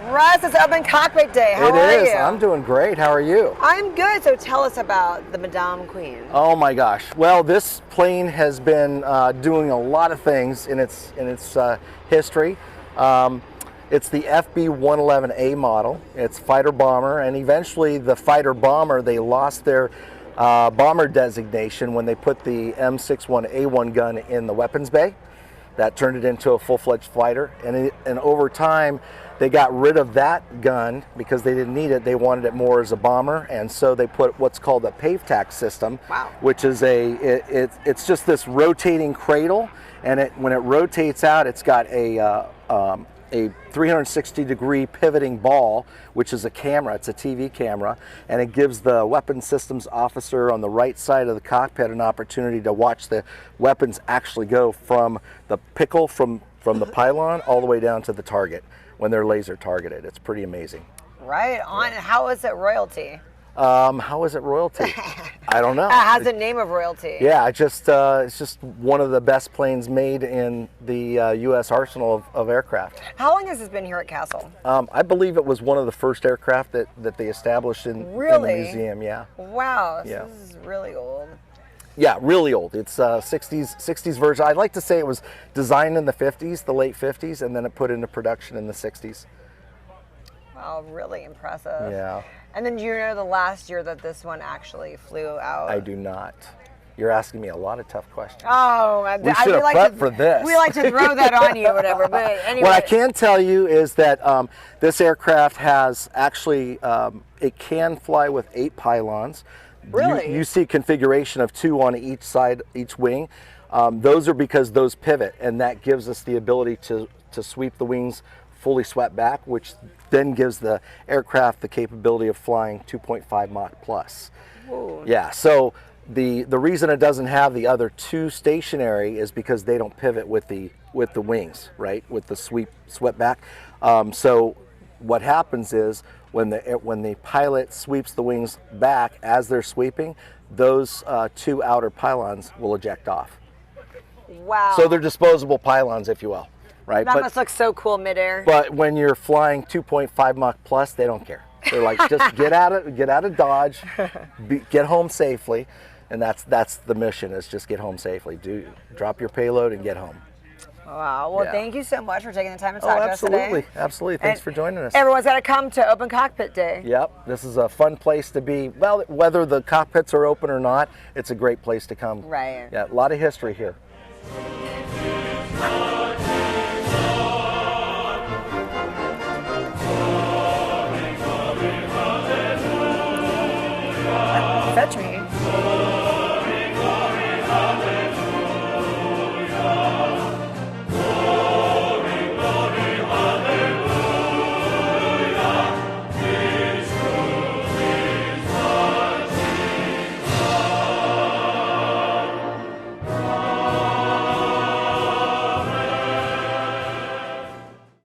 Russ, it's Open Cockpit Day. How are you? It is. I'm doing great. How are you? I'm good. So tell us about the Madame Queen. Oh my gosh. Well, this plane has been doing a lot of things in its history. It's the FB-111A model. It's fighter bomber, and eventually the fighter bomber, they lost their bomber designation when they put the M61A1 gun in the weapons bay. That turned it into a full-fledged fighter, and over time they got rid of that gun because they didn't need it. They wanted it more as a bomber, and so they put what's called a PAVTAC system. Wow. Which is it's just this rotating cradle, and when it rotates out, it's got a 360-degree pivoting ball, which is a camera. It's a TV camera, and it gives the weapons systems officer on the right side of the cockpit an opportunity to watch the weapons actually go from the pickle, from the pylon, all the way down to the target when they're laser targeted. It's pretty amazing. Right on. Yeah. How is it royalty? How is it royalty? I don't know. It has a name of royalty. Yeah, it's just one of the best planes made in the U.S. arsenal of aircraft. How long has this been here at Castle? I believe it was one of the first aircraft that they established in the museum. Yeah. Wow. So yeah. This is really old. Yeah, really old. It's 60s version. I'd like to say it was designed in the 50s, the late 50s, and then it put into production in the 60s. Wow, really impressive. Yeah. And then do you know the last year that this one actually flew out? I do not. You're asking me a lot of tough questions. Oh, we should have prepped for this. We like to throw that on you or whatever, but anyway. What I can tell you is that this aircraft has actually, it can fly with 8 pylons. Really? You see configuration of 2 on each side, each wing. Those are because those pivot, and that gives us the ability to sweep the wings fully swept back, which then gives the aircraft the capability of flying 2.5 Mach plus. Ooh. Yeah, so the reason it doesn't have the other 2 stationary is because they don't pivot with the wings, right? With the swept back. So what happens is when the pilot sweeps the wings back as they're sweeping, those 2 outer pylons will eject off. Wow. So they're disposable pylons, if you will. Right? That must look so cool midair. But when you're flying 2.5 Mach plus, they don't care. They're like, just get out of Dodge, get home safely, and that's the mission, is just get home safely. Drop your payload and get home. Wow. Well, Thank you so much for taking the time to talk to us today. Absolutely. Thanks for joining us. Everyone's got to come to Open Cockpit Day. Yep. This is a fun place to be. Well, whether the cockpits are open or not, it's a great place to come. Right. Yeah. A lot of history here.